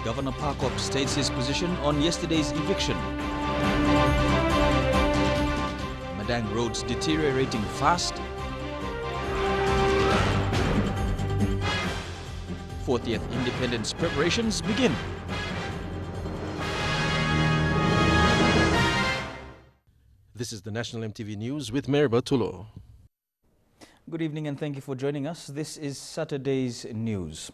Governor Parkop states his position on yesterday's eviction. Madang roads deteriorating fast. 40th independence preparations begin. This is the National MTV News with Meriba Tulo. Good evening and thank you for joining us. This is Saturday's news.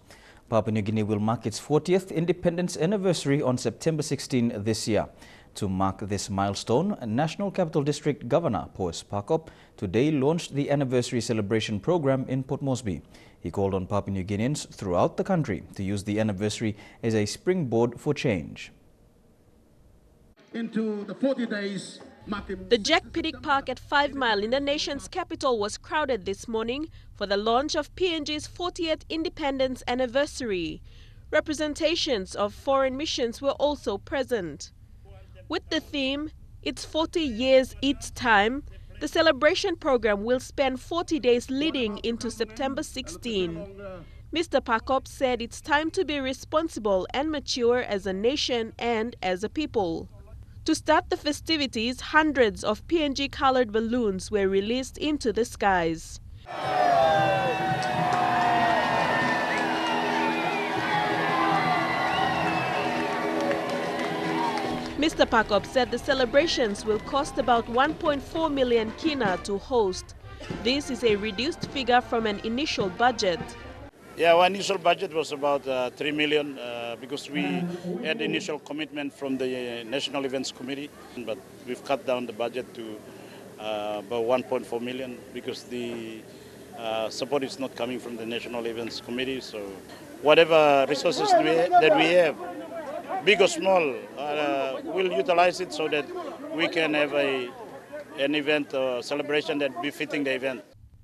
Papua New Guinea will mark its 40th independence anniversary on September 16 this year. To mark this milestone, National Capital District Governor Powes Parkop today launched the anniversary celebration program in Port Moresby. He called on Papua New Guineans throughout the country to use the anniversary as a springboard for change. Into the 40 days. The Jack Piddick Park at 5 Mile in the nation's capital was crowded this morning for the launch of PNG's 40th independence anniversary. Representations of foreign missions were also present. With the theme, "It's 40 years each time," the celebration program will span 40 days leading into September 16. Mr. Parkop said it's time to be responsible and mature as a nation and as a people. To start the festivities, hundreds of PNG-colored balloons were released into the skies. Mr. Parkop said the celebrations will cost about 1.4 million kina to host. This is a reduced figure from an initial budget. Yeah, our initial budget was about 3 million because we had initial commitment from the National Events Committee, but we've cut down the budget to about 1.4 million because the support is not coming from the National Events Committee. So whatever resources that we have, big or small, we'll utilize it so that we can have an event or celebration that befitting the event.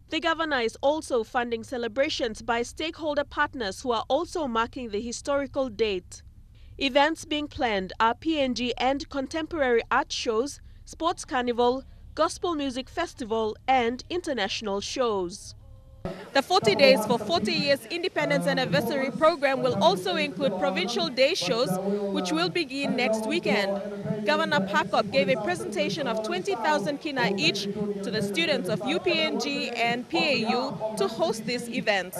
The governor is also funding celebrations by stakeholder partners who are also marking the historical date. Events being planned are PNG and contemporary art shows, sports carnival, gospel music festival and international shows. The 40 Days for 40 Years Independence Anniversary program will also include provincial day shows, which will begin next weekend. Governor Parkop gave a presentation of 20,000 kina each to the students of UPNG and PAU to host these events.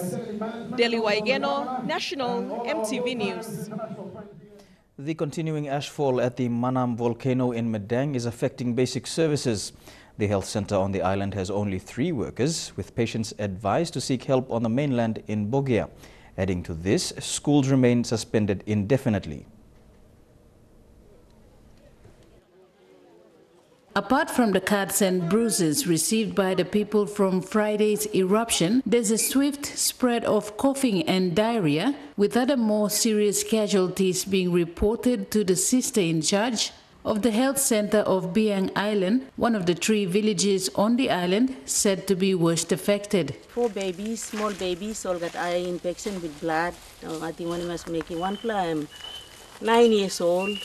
Delhi Waigeno, National MTV News. The continuing ashfall at the Manam Volcano in Madang is affecting basic services. The health center on the island has only 3 workers, with patients advised to seek help on the mainland in Bogia. Adding to this, schools remain suspended indefinitely. Apart from the cuts and bruises received by the people from Friday's eruption, there's a swift spread of coughing and diarrhea, with other more serious casualties being reported to the sister in charge of the health center of Biang Island, one of the 3 villages on the island said to be worst affected. 4 babies, small babies, all got eye infection with blood. I think one was making one plan. 9 years old.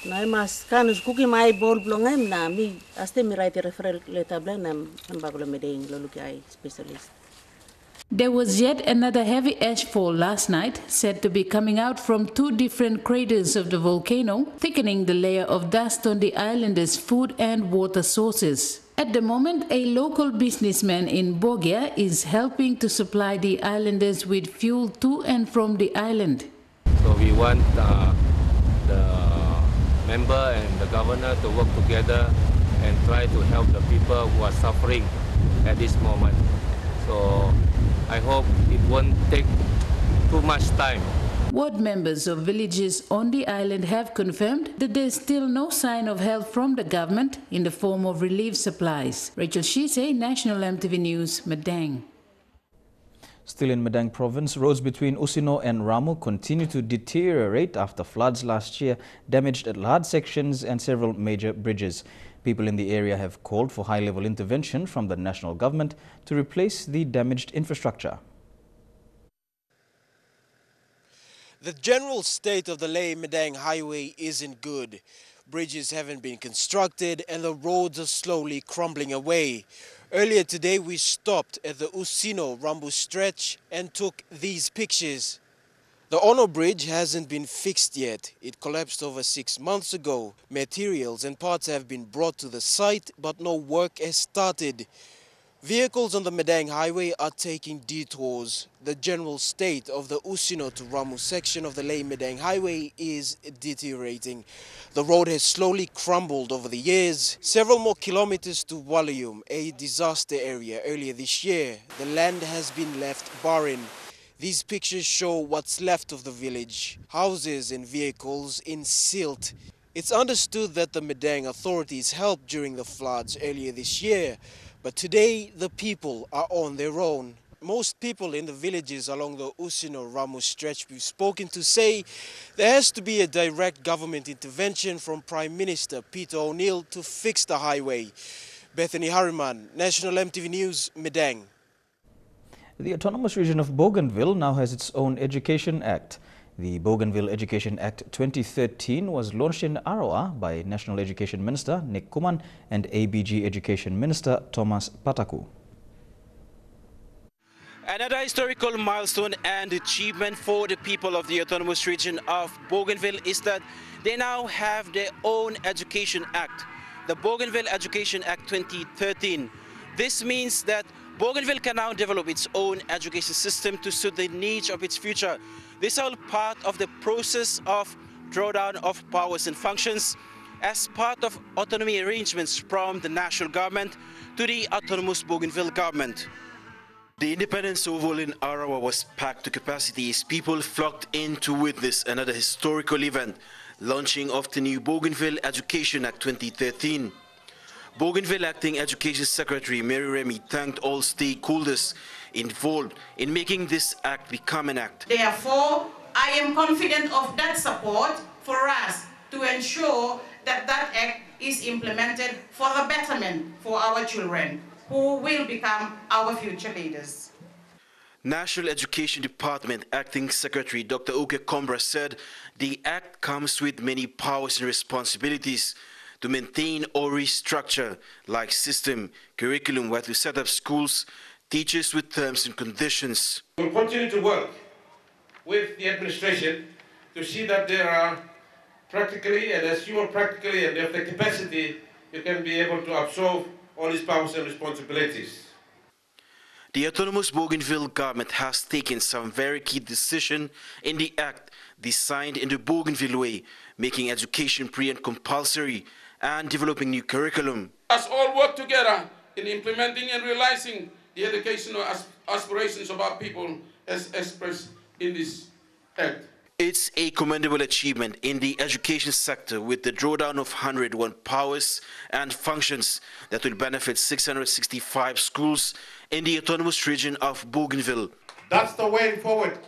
Na mas kanus cookie my ball blongem na mi aste mi write referral letter blanam bagulo Madang loluki eye specialist. There was yet another heavy ashfall last night, said to be coming out from 2 different craters of the volcano, thickening the layer of dust on the islanders' food and water sources. At the moment, a local businessman in Bogia is helping to supply the islanders with fuel to and from the island. So we want the member and the governor to work together and try to help the people who are suffering at this moment. So I hope it won't take too much time. Ward members of villages on the island have confirmed that there's still no sign of help from the government in the form of relief supplies. Rachel Shise, National MTV News, Madang. Still in Madang province, roads between Usino and Ramu continue to deteriorate after floods last year damaged large sections and several major bridges. People in the area have called for high-level intervention from the national government to replace the damaged infrastructure. The general state of the Leh-Madang highway isn't good. Bridges haven't been constructed and the roads are slowly crumbling away. Earlier today, we stopped at the Usino-Rambu stretch and took these pictures. The Ono Bridge hasn't been fixed yet. It collapsed over 6 months ago. Materials and parts have been brought to the site, but no work has started. Vehicles on the Madang Highway are taking detours. The general state of the Usino to Ramu section of the Leh Madang Highway is deteriorating. The road has slowly crumbled over the years. Several more kilometers to Walayum, a disaster area earlier this year. The land has been left barren. These pictures show what's left of the village. Houses and vehicles in silt. It's understood that the Madang authorities helped during the floods earlier this year. But today, the people are on their own. Most people in the villages along the Usino-Ramu stretch we've spoken to say there has to be a direct government intervention from Prime Minister Peter O'Neill to fix the highway. Bethany Harriman, National MTV News, Madang. The Autonomous Region of Bougainville now has its own Education Act. The Bougainville Education Act 2013 was launched in Arawa by National Education Minister Nick Kuman and ABG Education Minister Thomas Pataku. Another historical milestone and achievement for the people of the Autonomous Region of Bougainville is that they now have their own Education Act, the Bougainville Education Act 2013. This means that Bougainville can now develop its own education system to suit the needs of its future. This is all part of the process of drawdown of powers and functions as part of autonomy arrangements from the national government to the autonomous Bougainville government. The Independence Oval in Arawa was packed to capacity as people flocked in to witness another historical event, launching of the new Bougainville Education Act 2013. Bougainville Acting Education Secretary Mary Remy thanked all stakeholders involved in making this act become an act. Therefore, I am confident of that support for us to ensure that that act is implemented for the betterment for our children, who will become our future leaders. National Education Department Acting Secretary Dr. Uke Kombra said the act comes with many powers and responsibilities to maintain or restructure like system, curriculum, where to set up schools, teachers with terms and conditions. We'll continue to work with the administration to see that there are practically, and as you are practically and have the capacity, you can be able to absorb all these powers and responsibilities. The autonomous Bougainville government has taken some very key decisions in the act designed in the Bougainville way, making education free and compulsory and developing new curriculum. Us all work together in implementing and realizing the educational aspirations of our people as expressed in this act. It's a commendable achievement in the education sector with the drawdown of 101 powers and functions that will benefit 665 schools in the autonomous region of Bougainville. That's the way forward,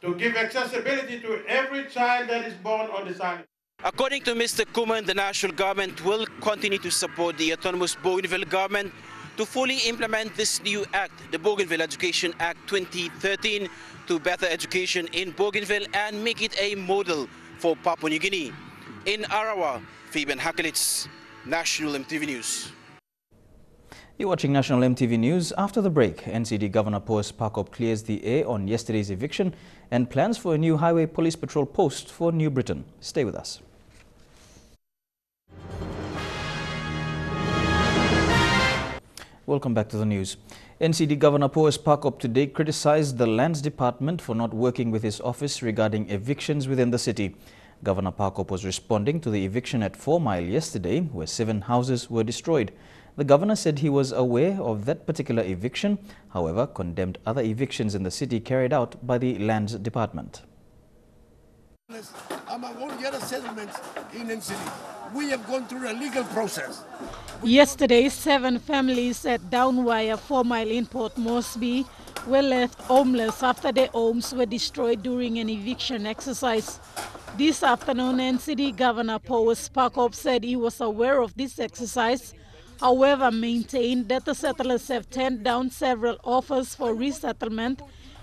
to give accessibility to every child that is born on this island. According to Mr. Kuman, the national government will continue to support the autonomous Bougainville government to fully implement this new act, the Bougainville Education Act 2013, to better education in Bougainville and make it a model for Papua New Guinea. In Arawa, Fabian Hakelitz, National MTV News. You're watching National MTV News. After the break, NCD Governor Powes Parkop clears the air on yesterday's eviction and plans for a new highway police patrol post for New Britain. Stay with us. Welcome back to the news. NCD Governor Powes Parkop today criticized the Lands Department for not working with his office regarding evictions within the city. Governor Parkop was responding to the eviction at 4 Mile yesterday, where 7 houses were destroyed. The governor said he was aware of that particular eviction, however, condemned other evictions in the city carried out by the Lands Department. I won't get a settlement in NCD. We have gone through a legal process. Yesterday, 7 families at Downwire 4 Mile in Port Moresby were left homeless after their homes were destroyed during an eviction exercise. This afternoon, NCD Governor Powes Parkop said he was aware of this exercise, however maintained that the settlers have turned down several offers for resettlement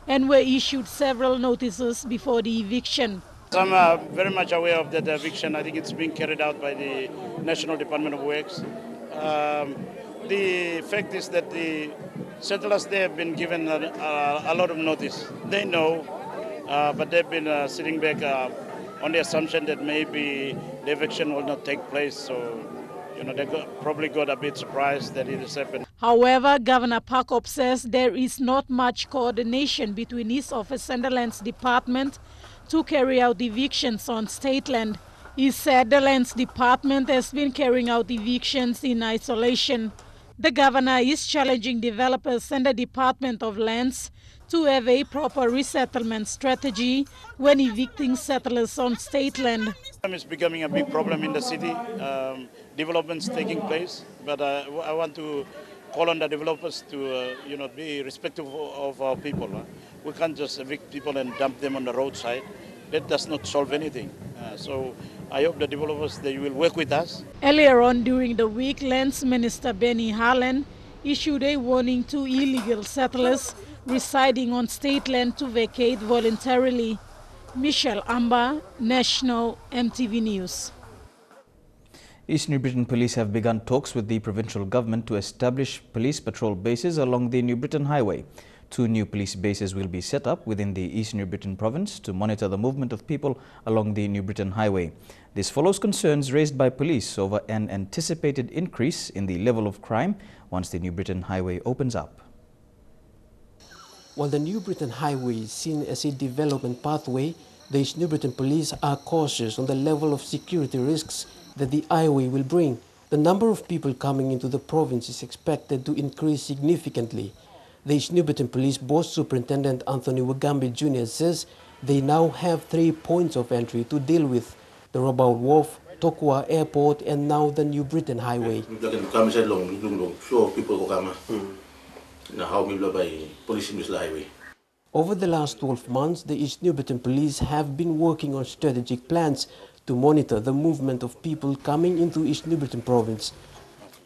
and were issued several notices before the eviction. I'm very much aware of that eviction. I think it's being carried out by the National Department of Works. The fact is that the settlers there have been given a lot of notice. They know but they've been sitting back on the assumption that maybe the eviction will not take place. So, they probably got a bit surprised that it has happened. However, Governor Parkop says there is not much coordination between his office and the Lands Department to carry out evictions on state land. He said the Lands Department has been carrying out evictions in isolation. The governor is challenging developers and the Department of Lands to have a proper resettlement strategy when evicting settlers on state land. It's becoming a big problem in the city. Developments taking place, but I want to call on the developers to be respectful of our people. We can't just evict people and dump them on the roadside. That does not solve anything. So I hope the developers, they will work with us. Earlier on during the week, Lands Minister Benny Harlan issued a warning to illegal settlers residing on state land to vacate voluntarily. Michelle Amba, National EMTV News. East New Britain Police have begun talks with the provincial government to establish police patrol bases along the New Britain Highway. 2 new police bases will be set up within the East New Britain province to monitor the movement of people along the New Britain Highway. This follows concerns raised by police over an anticipated increase in the level of crime once the New Britain Highway opens up. While the New Britain Highway is seen as a development pathway, the East New Britain Police are cautious on the level of security risks that the highway will bring. The number of people coming into the province is expected to increase significantly. The East New Britain Police Boss Superintendent Anthony Wagambi Jr. says they now have 3 points of entry to deal with: the Rabaul Wharf, Tokwa Airport, and now the New Britain Highway. Over the last 12 months, the East New Britain Police have been working on strategic plans to monitor the movement of people coming into East New Britain province.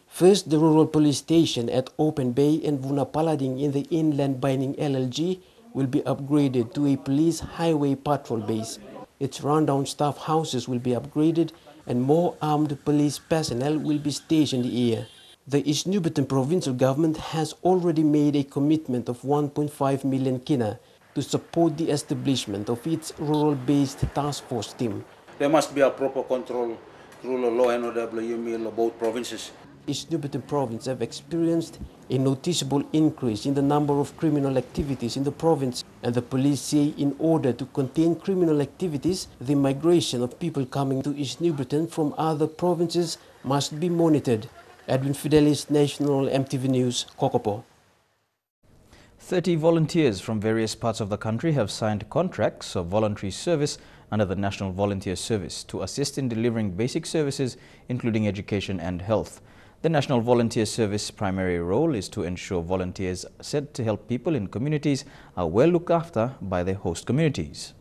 First, the rural police station at Open Bay and Vunapalading in the inland Binding LLG will be upgraded to a police highway patrol base. Its rundown staff houses will be upgraded and more armed police personnel will be stationed here. The East New Britain provincial government has already made a commitment of 1.5 million kina to support the establishment of its rural-based task force team. There must be a proper control, rule of law and order of both provinces. East New Britain province have experienced a noticeable increase in the number of criminal activities in the province, and the police say in order to contain criminal activities, the migration of people coming to East New Britain from other provinces must be monitored. Edwin Fidelis, National EMTV News, Kokopo. 30 volunteers from various parts of the country have signed contracts of voluntary service under the National Volunteer Service to assist in delivering basic services, including education and health. The National Volunteer Service primary role is to ensure volunteers set to help people in communities are well looked after by their host communities.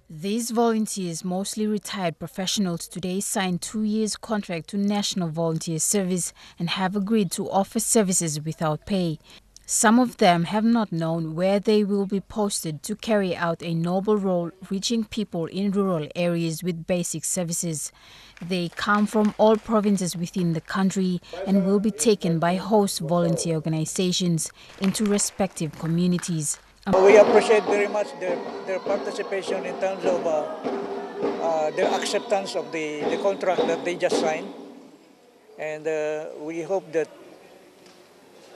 These volunteers, mostly retired professionals, today signed 2 years contract to National Volunteer Service and have agreed to offer services without pay. Some of them have not known where they will be posted to carry out a noble role reaching people in rural areas with basic services. They come from all provinces within the country and will be taken by host volunteer organizations into respective communities. We appreciate very much their participation in terms of their acceptance of the contract that they just signed, and we hope that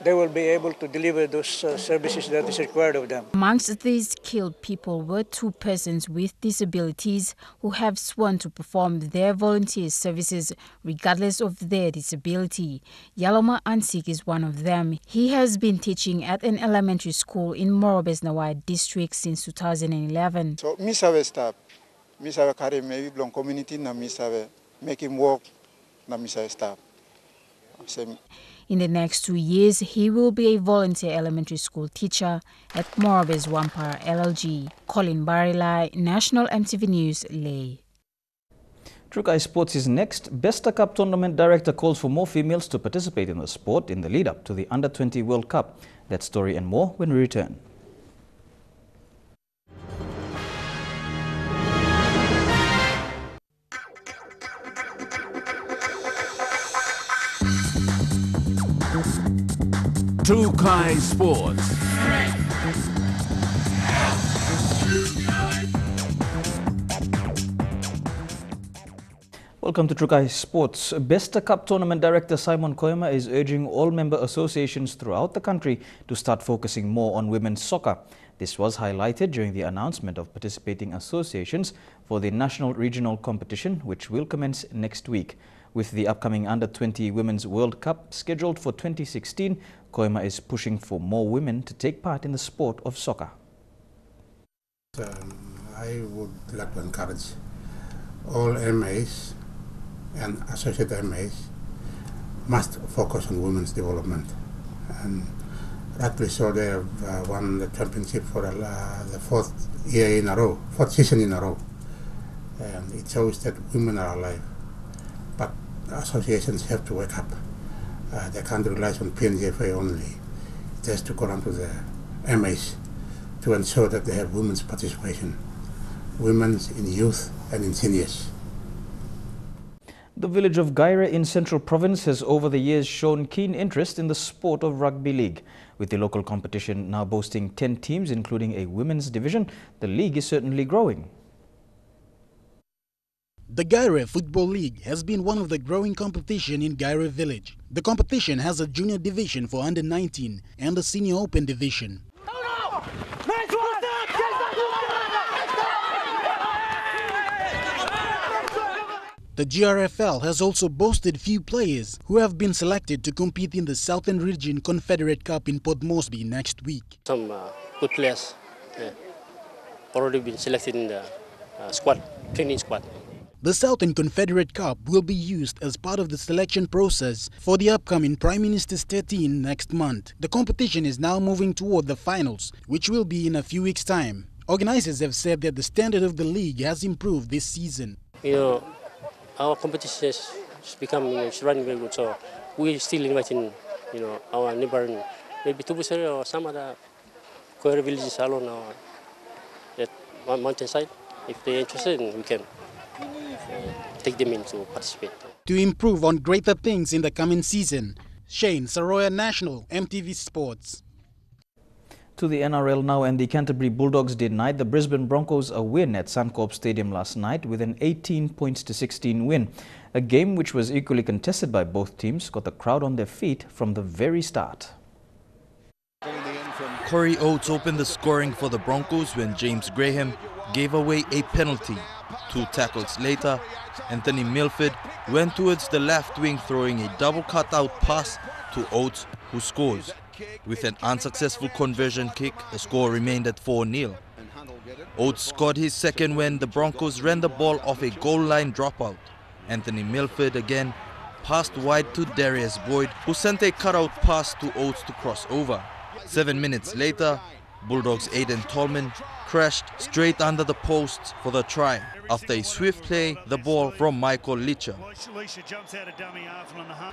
they will be able to deliver those services that is required of them. Amongst these skilled people were 2 persons with disabilities who have sworn to perform their volunteer services regardless of their disability. Yaloma Ansik is one of them. He has been teaching at an elementary school in Morobesnawai district since 2011. So, misawe staff, misawe carry maybe belong community na misawe make him work na misawe staff. In the next 2 years, he will be a volunteer elementary school teacher at Morobes Wampara LLG. Colin Barilai, National EMTV News, Leh. Trukai Sports is next. Besta Cup Tournament Director calls for more females to participate in the sport in the lead-up to the Under-20 World Cup. That story and more when we return. Trukai Sports. Welcome to Trukai Sports. Besta Cup Tournament Director Simon Koyama is urging all member associations throughout the country to start focusing more on women's soccer. This was highlighted during the announcement of participating associations for the national regional competition, which will commence next week. With the upcoming Under-20 Women's World Cup scheduled for 2016, Koyama is pushing for more women to take part in the sport of soccer. I would like to encourage all MAs and associate MAs must focus on women's development. And rightly so, they have won the championship for the fourth season in a row. And it shows that women are alive. But associations have to wake up. They can't rely on PNGFA only. It has to go down to the MAs to ensure that they have women's participation, women's in youth and in seniors. The village of Gaira in Central Province has over the years shown keen interest in the sport of rugby league. With the local competition now boasting 10 teams, including a women's division, the league is certainly growing. The Gaira Football League has been one of the growing competition in Gaira village. The competition has a junior division for under-19 and a senior open division. The GRFL has also boasted few players who have been selected to compete in the Southern Region Confederate Cup in Port Moresby next week. Some good players already been selected in the training squad. The Southern Confederate Cup will be used as part of the selection process for the upcoming Prime Minister's 13 next month. The competition is now moving toward the finals, which will be in a few weeks' time. Organizers have said that the standard of the league has improved this season. Our competition is becoming it's running very good, so we're still inviting our neighboring, maybe Tubusari or some other Korea villages along that mountainside. If they're interested, we can take them in to participate. To improve on greater things in the coming season, Shane Saroya, National EMTV Sports. To the NRL now, and the Canterbury Bulldogs denied the Brisbane Broncos a win at Suncorp Stadium last night with an 18-16 win. A game which was equally contested by both teams got the crowd on their feet from the very start. Corey Oates opened the scoring for the Broncos when James Graham gave away a penalty. 2 tackles later, Anthony Milford went towards the left wing, throwing a double cutout pass to Oates, who scores. With an unsuccessful conversion kick, the score remained at 4-0. Oates scored his second when the Broncos ran the ball off a goal line dropout. Anthony Milford again passed wide to Darius Boyd, who sent a cutout pass to Oates to cross over. 7 minutes later, Bulldogs' Aidan Tolman crashed straight under the posts for the try. After a swift play, the ball from Michael Licha.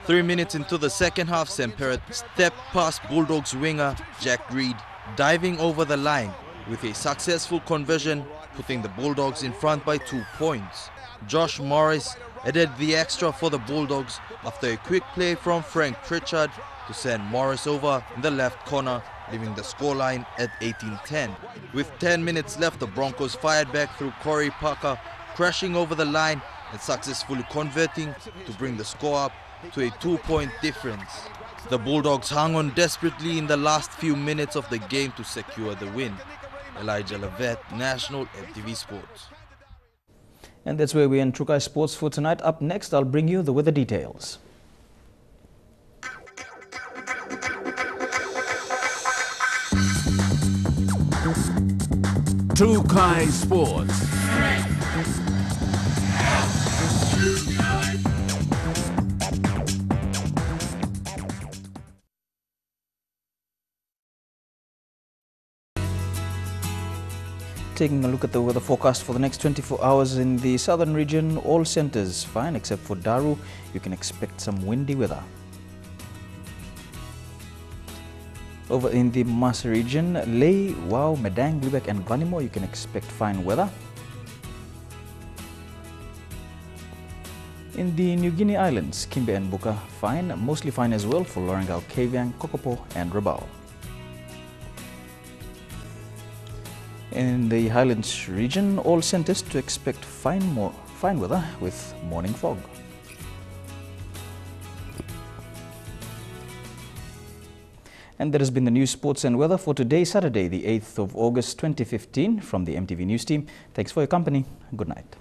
3 minutes into the second half, Semperat stepped past Bulldogs winger Jack Reed, diving over the line with a successful conversion, putting the Bulldogs in front by 2 points. Josh Morris added the extra for the Bulldogs after a quick play from Frank Pritchard to send Morris over in the left corner, leaving the scoreline at 18-10. With 10 minutes left, the Broncos fired back through Corey Parker, crashing over the line and successfully converting to bring the score up to a 2-point difference. The Bulldogs hung on desperately in the last few minutes of the game to secure the win. Elijah Levet, National EMTV Sports. And that's where we end Trukai Sports for tonight. Up next, I'll bring you the weather details. Trukai Sports. Taking a look at the weather forecast for the next 24 hours in the southern region, all centers fine except for Daru. You can expect some windy weather. Over in the Mas region, Ley, Wau, Madang, Blibek and Vanimo, you can expect fine weather. In the New Guinea Islands, Kimbe and Buka, fine, mostly fine as well for Lorengau, Kaviang, Kokopo and Rabaul. In the Highlands region, all centers to expect fine fine weather with morning fog. And that has been the news, sports and weather for today, Saturday, the 8th of August 2015 from the MTV News team. Thanks for your company. Good night.